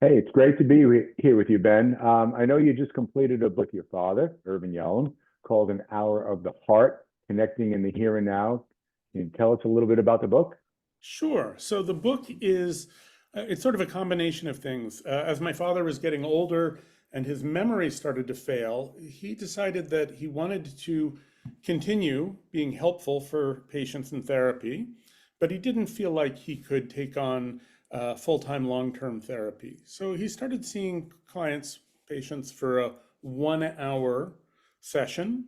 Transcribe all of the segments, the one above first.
Hey, it's great to be here with you, Ben. I know you just completed a book with your father, Irvin Yalom, called An Hour of the Heart, Connecting in the Here and Now. Can you tell us a little bit about the book? Sure. So the book is it's sort of a combination of things. As my father was getting older and his memory started to fail, he decided that he wanted to continue being helpful for patients in therapy, but he didn't feel like he could take on full-time long-term therapy. So he started seeing patients for a 1 hour session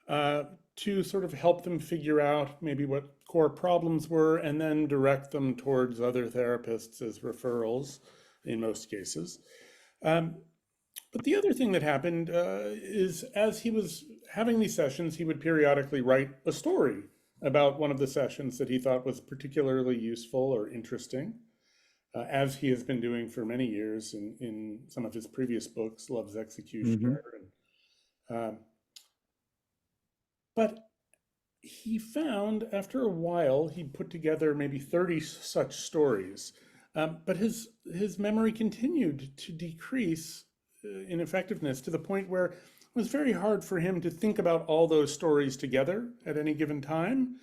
uh, to sort of help them figure out maybe what core problems were and then direct them towards other therapists as referrals in most cases. Um, but the other thing that happened is as he was having these sessions, he would periodically write a story about one of the sessions that he thought was particularly useful or interesting, as he has been doing for many years in some of his previous books, Love's Hmm. Executioner. But he found after a while he put together maybe 30 such stories, but his memory continued to decrease in effectiveness to the point where it was very hard for him to think about all those stories together at any given time.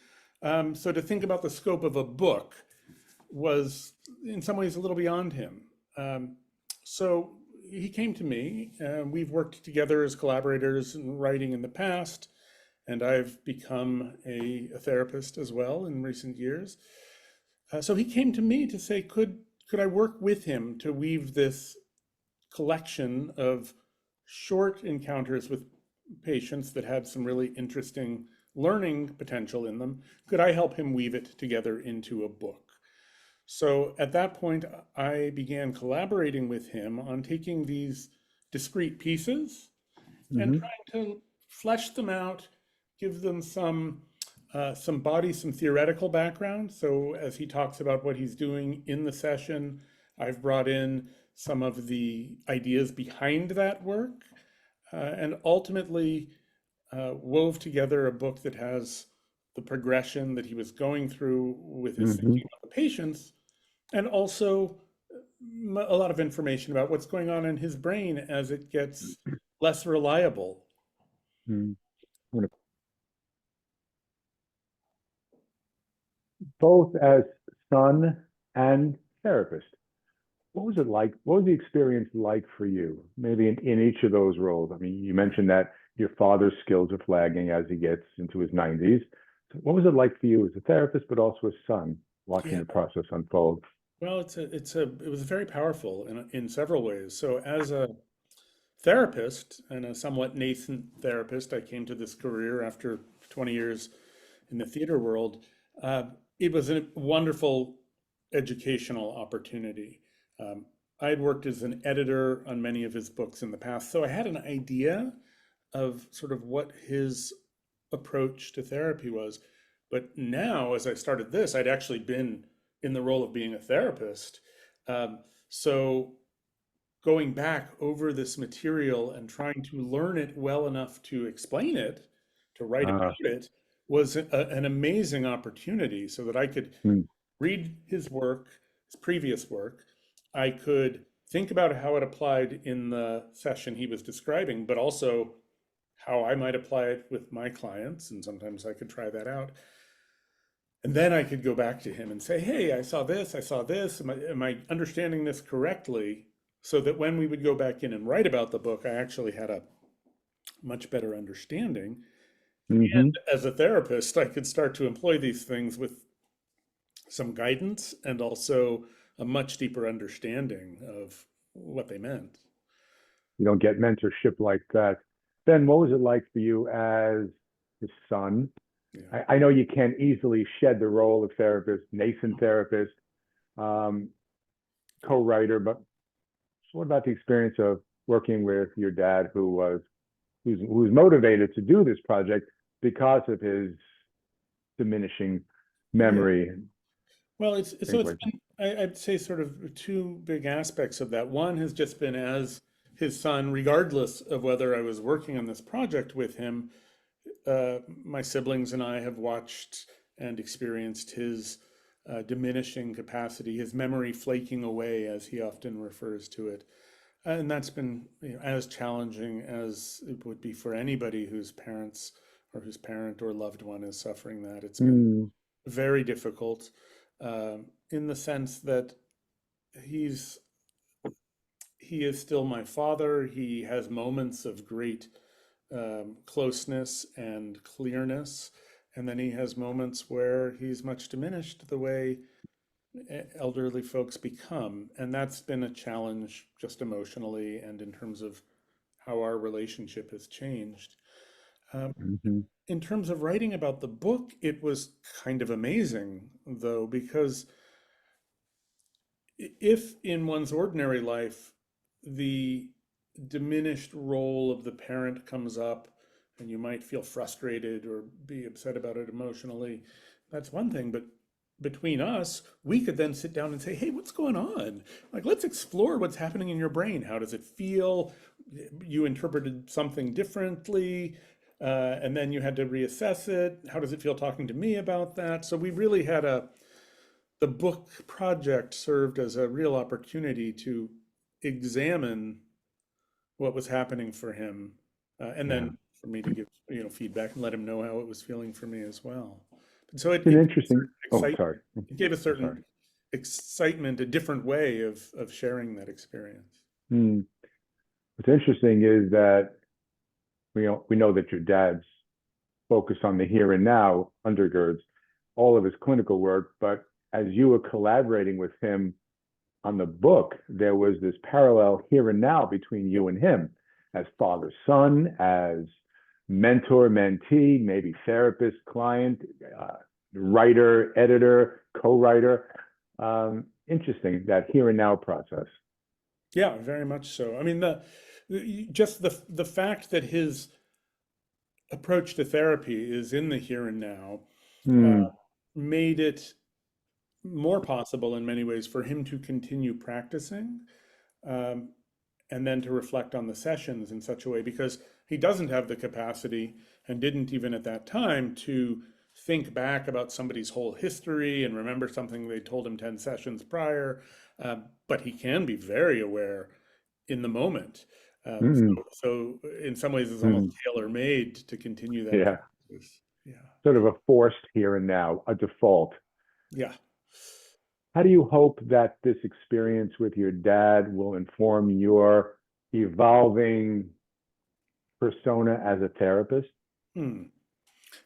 So to think about the scope of a book was in some ways a little beyond him. Um, so he came to me. We've worked together as collaborators in writing in the past, and I've become a therapist as well in recent years. So he came to me to say, could I work with him to weave this collection of short encounters with patients that had some really interesting learning potential in them? Could I help him weave it together into a book? So at that point, I began collaborating with him on taking these discrete pieces and Hmm. trying to flesh them out, give them some body, some theoretical background. So as he talks about what he's doing in the session, I've brought in some of the ideas behind that work, and ultimately wove together a book that has the progression that he was going through with his Hmm. thinking about the patients, and also a lot of information about what's going on in his brain as it gets less reliable. Both as son and therapist. What was it like? What was the experience like for you? Maybe in each of those roles. I mean, you mentioned that your father's skills are flagging as he gets into his 90s. So what was it like for you as a therapist, but also a son, watching Yeah, the process unfold? well, it was very powerful in several ways. So as a therapist and a somewhat nascent therapist, I came to this career after 20 years in the theater world. Uh, it was a wonderful educational opportunity. Um, I had worked as an editor on many of his books in the past, so I had an idea of sort of what his approach to therapy was. But now, as I started this, I'd actually been in the role of being a therapist. Um, so going back over this material and trying to learn it well enough to explain it, to write Uh, about it, was an amazing opportunity so that I could hmm, read his work, his previous work. I could think about how it applied in the session he was describing, but also how I might apply it with my clients. And sometimes I could try that out. And then I could go back to him and say, hey, I saw this, I saw this. Am I understanding this correctly? So that when we would go back in and write about the book, I actually had a much better understanding. hmm. And as a therapist, I could start to employ these things with some guidance and also a much deeper understanding of what they meant. You don't get mentorship like that. Ben, what was it like for you as his son? Yeah. I know you can't easily shed the role of therapist, nascent therapist, um, co-writer, but what about the experience of working with your dad, who's motivated to do this project because of his diminishing Yeah. memory and Well, it's so things it's like that? been I'd say sort of two big aspects of that. One has just been as his son, regardless of whether I was working on this project with him, my siblings and I have watched and experienced his diminishing capacity, his memory flaking away, as he often refers to it. And that's been, as challenging as it would be for anybody whose parents or whose parent or loved one is suffering that. It's been Mm, very difficult, in the sense that he's he is still my father. He has moments of great closeness and clearness, and then he has moments where he's much diminished the way elderly folks become, and that's been a challenge just emotionally and in terms of how our relationship has changed. Um, mhm, in terms of writing about the book, it was kind of amazing, though, because if in one's ordinary life the diminished role of the parent comes up and you might feel frustrated or be upset about it emotionally, that's one thing. But between us, we could then sit down and say, hey, what's going on? Like, let's explore what's happening in your brain. How does it feel? You interpreted something differently, and then you had to reassess it. How does it feel talking to me about that? So we really had the book project served as a real opportunity to examine what was happening for him, and yeah. then for me to give feedback and let him know how it was feeling for me as well. And so It's an interesting, oh, sorry. it gave a I'm sorry. certain excitement, a different way of sharing that experience. Hmm. What's interesting is that we know that your dad's focus on the here and now undergirds all of his clinical work, but as you were collaborating with him on the book, there was this parallel here and now between you and him as father son, as mentor mentee, maybe therapist client, writer, editor, co writer. Interesting that here and now process. Yeah, very much so. I mean, just the fact that his approach to therapy is in the here and now uh, Hmm. made it more possible in many ways for him to continue practicing, um, and then to reflect on the sessions in such a way, because he doesn't have the capacity and didn't even at that time to think back about somebody's whole history and remember something they told him 10 sessions prior. But he can be very aware in the moment. Hmm. So in some ways, it's almost Hmm. tailor made to continue that Yeah. practice. Yeah. Sort of a forced here and now, a default. Yeah. How do you hope that this experience with your dad will inform your evolving persona as a therapist? Hmm.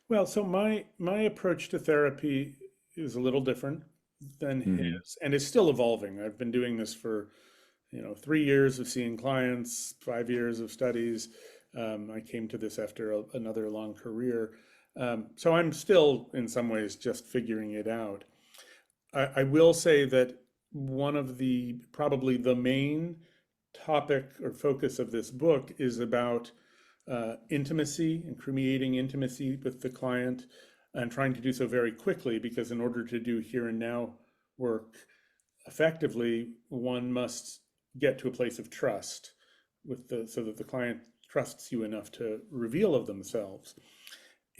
Well, so my approach to therapy is a little different than Hmm. his, and it's still evolving. I've been doing this for 3 years of seeing clients, 5 years of studies. I came to this after another long career, so I'm still in some ways just figuring it out. I will say that one of the probably the main topic or focus of this book is about intimacy and creating intimacy with the client, and trying to do so very quickly, because in order to do here and now work effectively, one must get to a place of trust so that the client trusts you enough to reveal of themselves.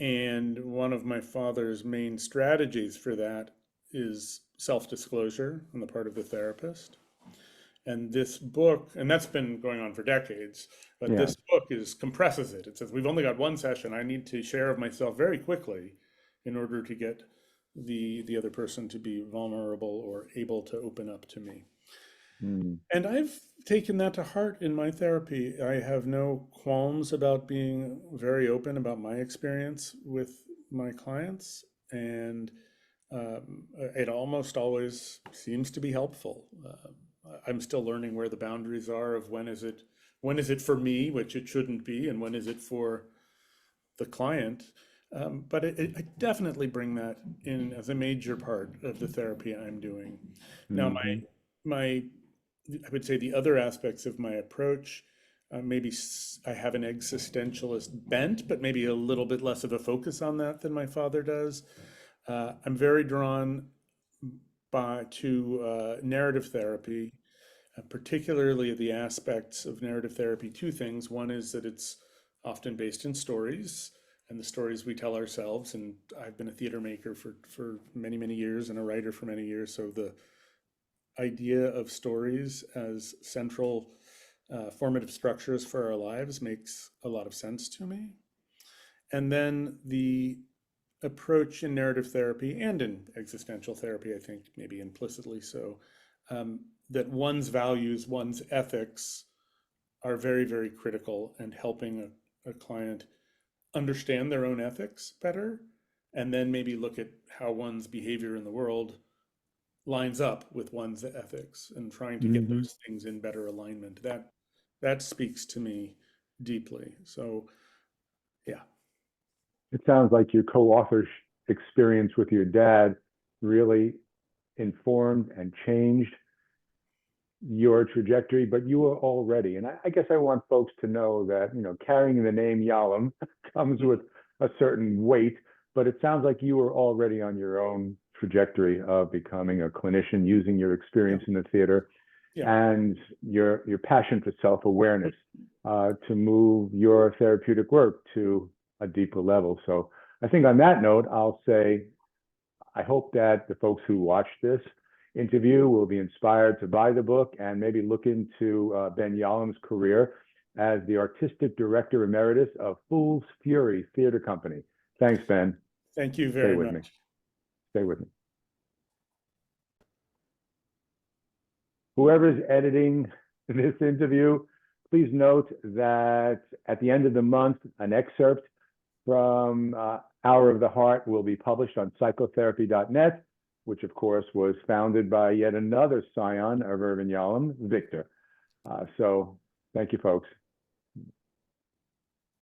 And one of my father's main strategies for that is self-disclosure on the part of the therapist. And this book, and that's been going on for decades, but Yeah. this book is compresses it. It says, we've only got one session. I need to share of myself very quickly in order to get the other person to be vulnerable or able to open up to me. Hmm. And I've taken that to heart in my therapy. I have no qualms about being very open about my experience with my clients, and it almost always seems to be helpful. I'm still learning where the boundaries are of when is it for me, which it shouldn't be, and when is it for the client. But I definitely bring that in as a major part of the therapy I'm doing. Now, Hmm. my I would say the other aspects of my approach, maybe I have an existentialist bent, but maybe a little bit less of a focus on that than my father does. I'm very drawn to narrative therapy, particularly the aspects of narrative therapy. Two things. One is that it's often based in stories, and the stories we tell ourselves. And I've been a theater maker for many, many years and a writer for many years. So the idea of stories as central formative structures for our lives makes a lot of sense to me. And then the approach in narrative therapy and in existential therapy, I think maybe implicitly so, that one's values, one's ethics are very, very critical in helping a client understand their own ethics better, and then maybe look at how one's behavior in the world lines up with one's ethics and trying to get Hmm. those things in better alignment. That speaks to me deeply. So yeah. It sounds like your co-author experience with your dad really informed and changed your trajectory, but you were already, and I guess I want folks to know that, carrying the name Yalom comes with a certain weight, but it sounds like you were already on your own trajectory of becoming a clinician, using your Yeah. experience in the theater Yeah. and your passion for self-awareness to move your therapeutic work to a deeper level. So I think on that note, I'll say I hope that the folks who watch this interview will be inspired to buy the book and maybe look into Ben Yalom's career as the artistic director emeritus of Fool's Fury Theater Company. Thanks, Ben. Thank you Stay very with me. much. Stay with me. Whoever's editing this interview, please note that at the end of the month, an excerpt from Hour of the Heart will be published on psychotherapy.net, which of course was founded by yet another scion of Irvin Yalom, Victor. So thank you, folks.